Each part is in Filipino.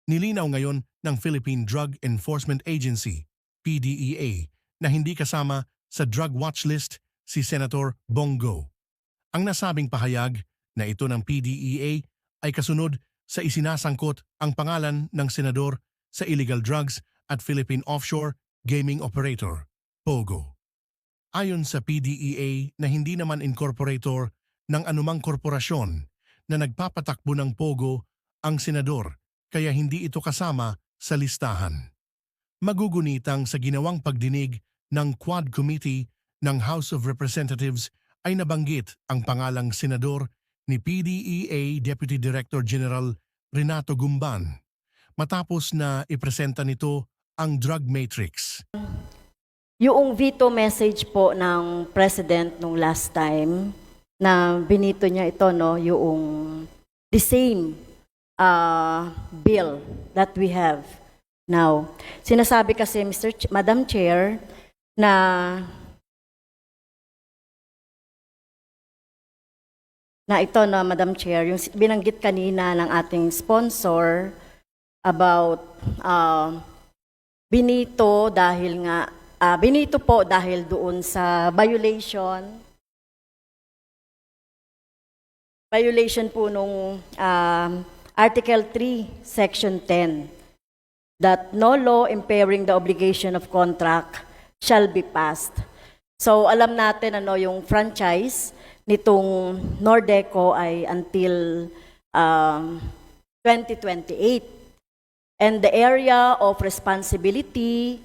Nilinaw ngayon ng Philippine Drug Enforcement Agency, PDEA, na hindi kasama sa drug watch list si Senator Bongo. Ang nasabing pahayag na ito ng PDEA ay kasunod sa isinasangkot ang pangalan ng senador sa illegal drugs at Philippine Offshore Gaming Operator, POGO. Ayon sa PDEA na hindi naman incorporator ng anumang korporasyon na nagpapatakbo ng POGO ang senador kaya hindi ito kasama sa listahan. Magugunitang sa ginawang pagdinig ng Quad Committee ng House of Representatives ay nabanggit ang pangalang senador ni PDEA Deputy Director General Renato Gumban matapos na ipresenta nito ang drug matrix. Yung veto message po ng President nung last time na binito niya ito, no, yung the same bill that we have now. Sinasabi kasi, Madam Chair, na ito, no, Madam Chair, yung binanggit kanina ng ating sponsor about binito dahil nga binito po dahil doon sa violation po nung Article 3, Section 10, that no law impairing the obligation of contract shall be passed. So alam natin yung franchise nitong Nordeco ay until 2028. And the area of responsibility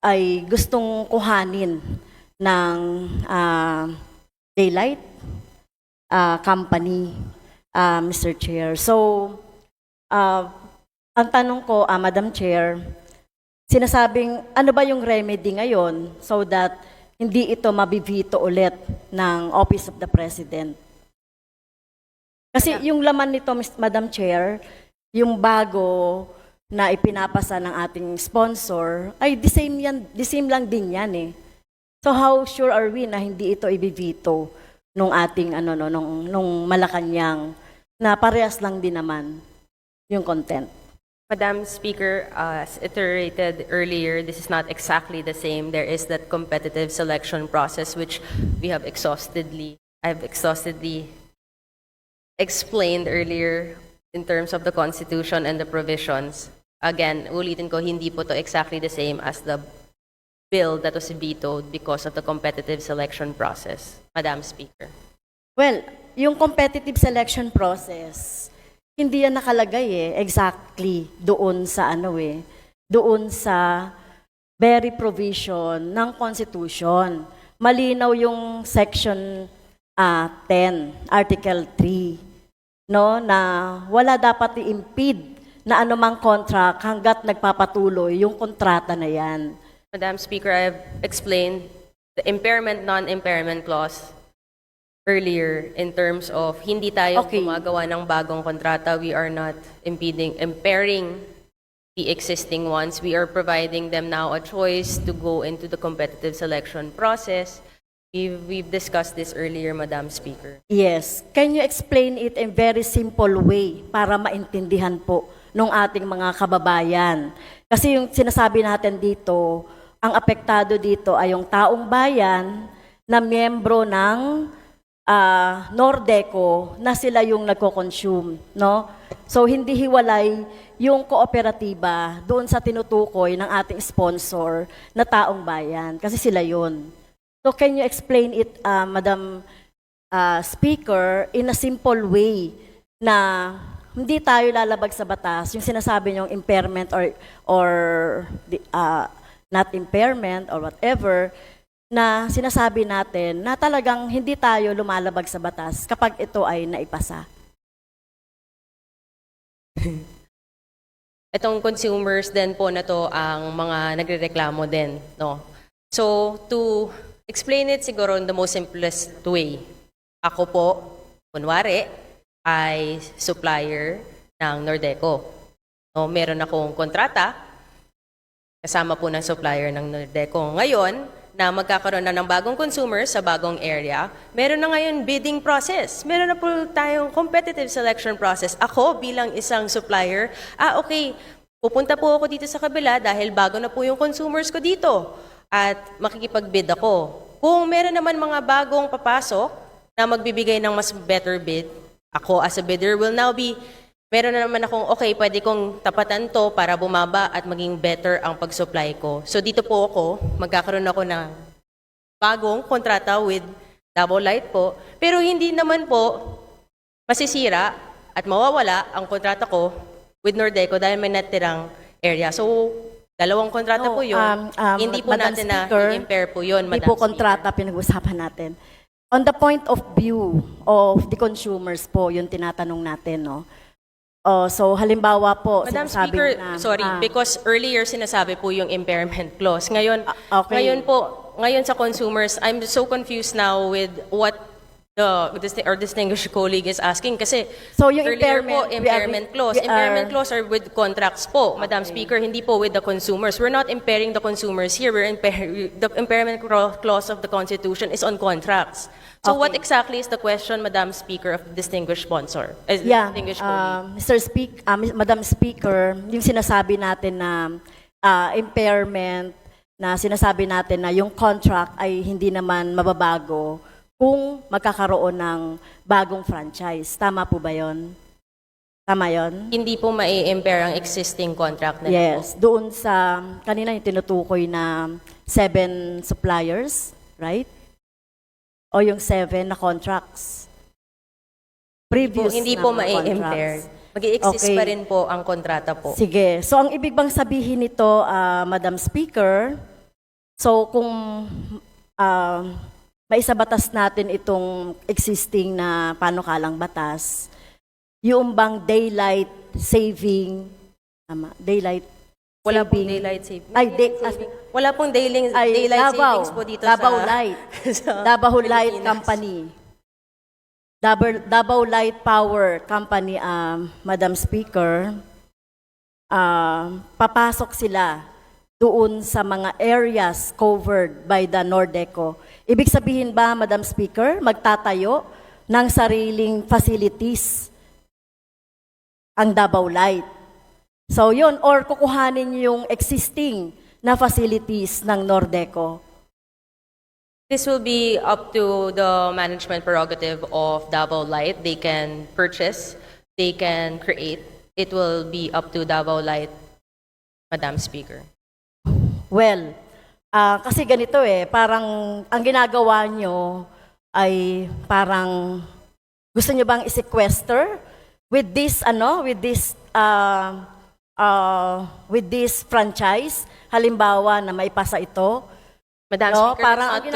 ay gustong kuhanin ng Daylight Company, Mr. Chair. So, ang tanong ko, Madam Chair, sinasabing ano ba yung remedy ngayon so that hindi ito mabibito ulit ng Office of the President? Kasi yung laman nito, Madam Chair, yung bago na ipinapasa ng ating sponsor, ay the same lang din yan eh. So how sure are we na hindi ito ibibito nung ating nung Malacanang na parehas lang din naman yung content? Madam Speaker, as iterated earlier, this is not exactly the same. There is that competitive selection process which I've exhaustively explained earlier in terms of the Constitution and the provisions. Again, ulitin ko, hindi po to exactly the same as the bill that was vetoed because of the competitive selection process, Madam Speaker. Well, yung competitive selection process, hindi yan nakalagay exactly doon sa doon sa very provision ng Constitution. Malinaw yung Section 10, Article 3. No, na wala dapat i-impede na anumang contract hanggat nagpapatuloy yung kontrata na yan. Madam Speaker, I have explained the impairment, non-impairment clause earlier in terms of hindi tayo gumagawa ng bagong kontrata. We are not impairing the existing ones. We are providing them now a choice to go into the competitive selection process. We've discussed this earlier, Madam Speaker. Yes. Can you explain it in very simple way para maintindihan po ng ating mga kababayan? Kasi yung sinasabi natin dito, ang apektado dito ay yung taong bayan na miyembro ng Nordeco na sila yung nagko-consume, no? So hindi hiwalay yung kooperatiba doon sa tinutukoy ng ating sponsor na taong bayan kasi sila yun. So can you explain it, Madam Speaker, in a simple way na hindi tayo lalabag sa batas, yung sinasabi niyong impairment or not impairment or whatever, na sinasabi natin na talagang hindi tayo lumalabag sa batas kapag ito ay naipasa? Itong consumers din po na to ang mga nagrereklamo din, no? So, to explain it siguro in the most simplest way. Ako po, kunwari, ay supplier ng Nordeco. No, meron akong kontrata, kasama po ng supplier ng Nordeco. Ngayon, na magkakaroon na ng bagong consumers sa bagong area, meron na ngayon bidding process. Meron na po tayong competitive selection process. Ako bilang isang supplier, okay, pupunta po ako dito sa kabila dahil bago na po yung consumers ko dito at makikipag-bid ako. Kung meron naman mga bagong papasok na magbibigay ng mas better bid, ako as a bidder will now be, meron na naman akong, okay, pwede kong tapatan to para bumaba at maging better ang pag-supply ko. So dito po ako, magkakaroon ako ng bagong kontrata with Double Light po. Pero hindi naman po masisira at mawawala ang kontrata ko with Nordeco dahil may natirang area. So, dalawang kontrata po yun. Hindi po Madam natin Speaker, na i-impair po yun, Hindi Madam po kontrata pinag-usapan natin. On the point of view of the consumers po, yung tinatanong natin, no? So, halimbawa po, Madam sinasabi Speaker, na, sorry, because earlier sinasabi po yung impairment clause. Ngayon, okay. ngayon sa consumers, I'm so confused now with what our distinguished colleague is asking. Kasi So, yung earlier po, impairment, impairment clause. Impairment clause are with contracts po, Madam Speaker, hindi po with the consumers. We're not impairing the consumers here. The impairment clause of the Constitution is on contracts. So what exactly is the question, Madam Speaker, of the distinguished sponsor? Yeah, Distinguished colleague? Madam Speaker, yung sinasabi natin na impairment, na sinasabi natin na yung contract ay hindi naman mababago kung magkakaroon ng bagong franchise. Tama po ba yon? Tama yon? Hindi po mai-impair ang existing contract na Yes, doon sa kanina yung tinutukoy na 7 suppliers, right? O yung 7 na contracts. Previous Hindi na po mga mai-impair. contracts. Mag-i-exist Okay. pa rin po ang kontrata po. Sige. So, ang ibig bang sabihin nito, Madam Speaker, so kung maisabatas natin itong existing na panukalang batas, yung bang daylight saving, daylight Wala pong saving, daylight saving. Ay, Wala pong daylight savings po dito Davao sa... Light. sa Davao Light Pilipinas. Company. Davao Light Power Company, Madam Speaker, papasok sila doon sa mga areas covered by the Nordeco. Ibig sabihin ba, Madam Speaker, magtatayo ng sariling facilities ang Davao Light? So yun, or kukuhanin yung existing na facilities ng Nordeco. This will be up to the management prerogative of Davao Light. They can purchase, they can create. It will be up to Davao Light, Madam Speaker. Well, kasi ganito parang ang ginagawa nyo ay parang gusto nyo bang i-sequester with this with this franchise, halimbawa na maipasa ito. Madam No, Speaker, parang that's ang not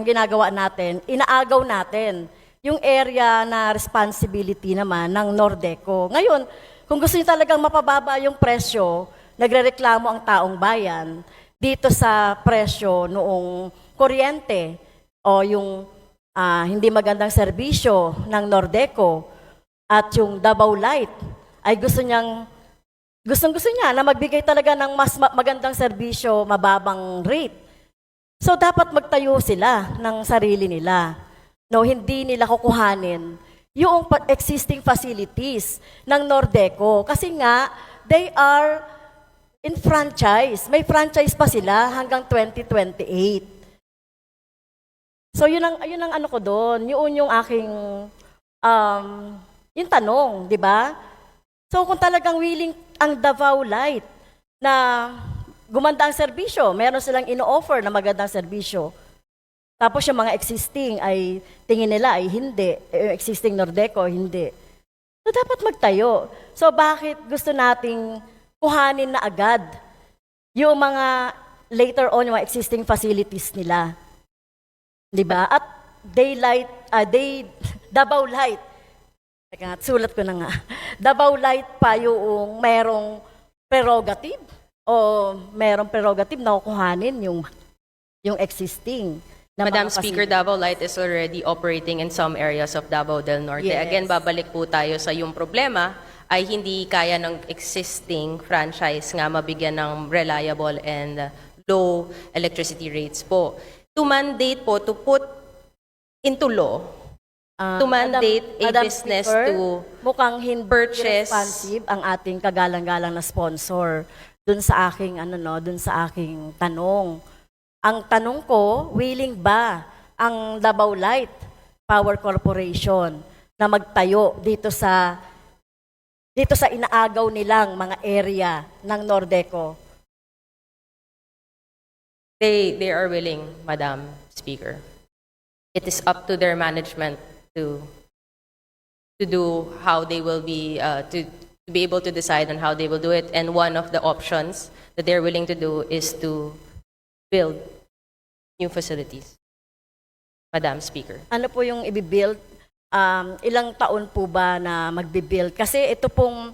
ginagawa natin, inaagaw natin yung area na responsibility naman ng Nordeco. Ngayon, kung gusto niyo talagang mapababa yung presyo, nagrereklamo ang taong bayan dito sa presyo noong kuryente o yung hindi magandang serbisyo ng Nordeco at yung Davao Light ay gustong-gusto niya na magbigay talaga ng mas magandang serbisyo, mababang rate. So, dapat magtayo sila ng sarili nila. No, hindi nila kukuhanin yung existing facilities ng Nordeco. Kasi nga, they are in franchise. May franchise pa sila hanggang 2028. So, yun ang ano ko doon. Yun yung aking, yung tanong, di ba? So, kung talagang willing ang Davao Light na gumanda ang serbisyo, meron silang ino-offer na magandang serbisyo. Tapos yung mga existing ay tingin nila ay hindi, existing Nordeco hindi. So dapat magtayo. So bakit gusto nating kuhanin na agad yung mga later on yung mga existing facilities nila? 'Di ba? At Davao Light. Teka, sulat ko na nga. Davao Light pa yung merong prerogative o merong prerogative na kukuhanin yung existing na Madam mga Speaker, facilities. Davao Light is already operating in some areas of Davao del Norte. Yes. Again, babalik po tayo sa yung problema ay hindi kaya ng existing franchise nga mabigyan ng reliable and low electricity rates po. To mandate po, to put into law, to mandate a Madam business Speaker, to mukhang hindi purchase- responsive ang ating kagalang-galang na sponsor dun sa aking dun sa aking tanong. Ang tanong ko, willing ba ang Davao Light Power Corporation na magtayo dito sa inaagaw nilang mga area ng Nordeco? They are willing, Madam Speaker. It is up to their management to do how they will be to be able to decide on how they will do it. And one of the options that they're willing to do is to build new facilities. Madam Speaker. Ano po yung i-build? Ilang taon po ba na magbi-build? Kasi ito pong,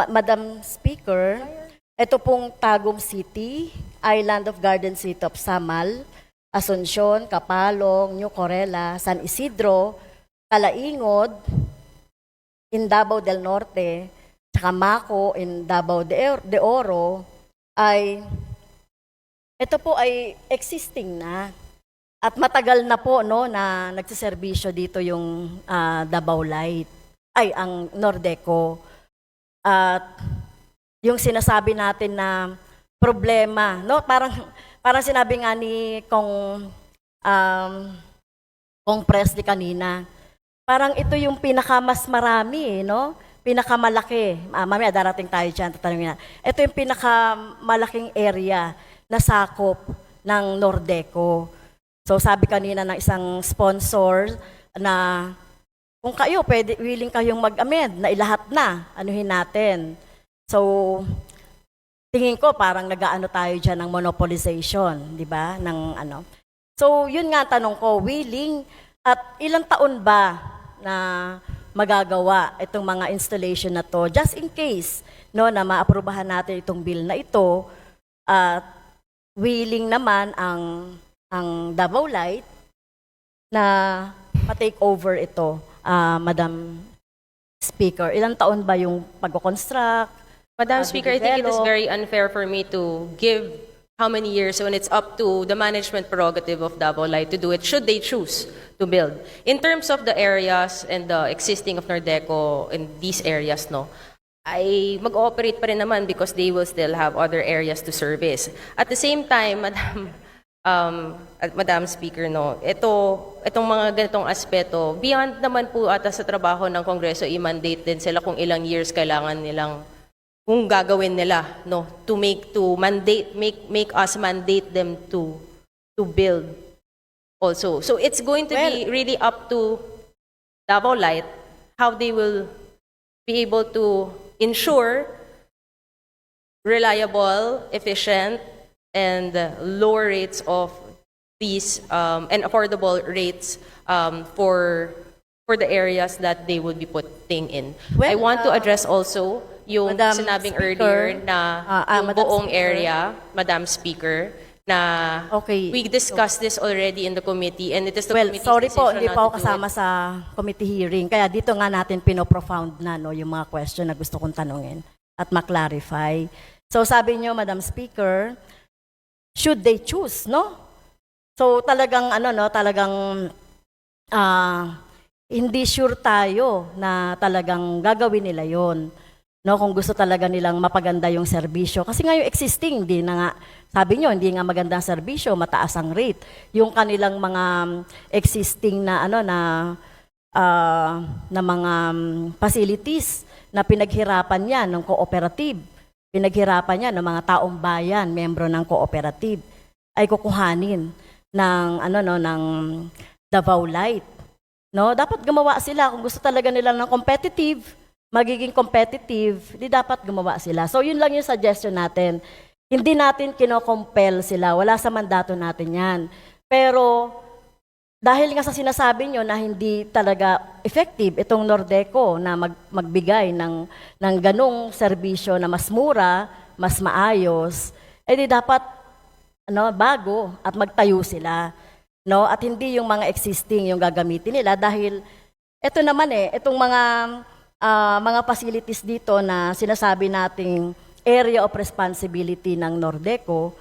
Madam Speaker, ito pong Tagum City, Island of Garden City of Samal, Asuncion, Capalong, New Corella, San Isidro, Calaingod, in Davao del Norte, saka Maco in Davao de Oro, ito po ay existing na. At matagal na po na nagsiservisyo dito yung Davao Light, ang Nordeco. At yung sinasabi natin na problema, parang sinabi nga ni Kong Presley kanina, parang ito yung pinakamas marami, pinakamalaki. Mamaya darating tayo dyan, tatanungin na. Ito yung pinakamalaking area na sakop ng Nordeco. So sabi kanina ng isang sponsor na kung kayo, willing kayong mag-amend na ilahat na, anuhin natin. So, tingin ko parang nag-aano tayo dyan ng monopolization, di ba? So, yun nga tanong ko, willing at ilang taon ba na magagawa itong mga installation na to, just in case na maaprubahan natin itong bill na ito, at willing naman ang Davao Light na ma-take over ito, Madam Speaker. Ilang taon ba yung pag-construct? Madam Speaker, I think it is very unfair for me to give how many years when it's up to the management prerogative of Davao Light to do it, should they choose to build. In terms of the areas and the existing of Nordeco in these areas, ay mag-ooperate pa rin naman because they will still have other areas to service. At the same time, Madam Speaker, itong mga ganitong aspeto, beyond naman po ata sa trabaho ng Kongreso, i-mandate din sila kung ilang years kailangan nilang kung gagawin nila to make us mandate them to build also. So it's going to be really up to Davao Light how they will be able to ensure reliable, efficient, and lower rates of these and affordable rates for the areas that they would be putting in. I want to address also yung Madam sinabing Speaker, earlier na yung Madam buong Speaker. area, Madam Speaker, na Okay. we discussed this already in the committee and it is the Well, committee's sorry po, decision hindi not pa ako to do kasama it. sa committee hearing. Kaya dito nga natin pinoprofound na yung mga question na gusto kong tanungin at maklarify. So sabi niyo, Madam Speaker, should they choose, So talagang hindi sure tayo na talagang gagawin nila yon. Kung gusto talaga nilang mapaganda yung serbisyo. Kasi nga yung existing, hindi na nga, sabi nyo, hindi nga maganda ang serbisyo, mataas ang rate. Yung kanilang mga existing na mga facilities na pinaghirapan niya ng cooperative, pinaghirapan niya ng mga taong bayan, membro ng cooperative, ay kukuhanin ng Davao Light. Dapat gumawa sila kung gusto talaga nila ng magiging competitive, di dapat gumawa sila. So yun lang yung suggestion natin. Hindi natin kino-compel sila, wala sa mandato natin yan. Pero dahil nga sa sinasabi nyo na hindi talaga effective itong Nordeco na magbigay ng ganong serbisyo na mas mura, mas maayos, di dapat bago at magtayo sila. At hindi yung mga existing yung gagamitin nila dahil ito naman itong mga facilities dito na sinasabi nating area of responsibility ng Nordeco,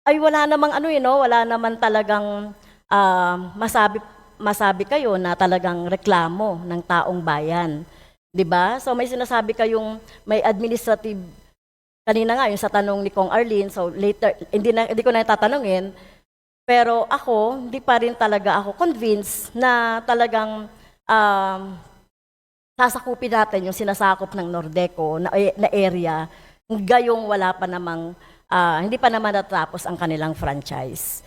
Ay wala namang ano no, wala naman talagang masabi kayo na talagang reklamo ng taong bayan. 'Di ba? So may sinasabi kayong may administrative kanina nga yung sa tanong ni Kong Arlene, so later hindi ko na tatanungin, pero ako hindi pa rin talaga ako convinced na talagang sasakupin natin yung sinasakop ng Nordeco na area, gayong wala pa namang hindi pa naman natapos ang kanilang franchise.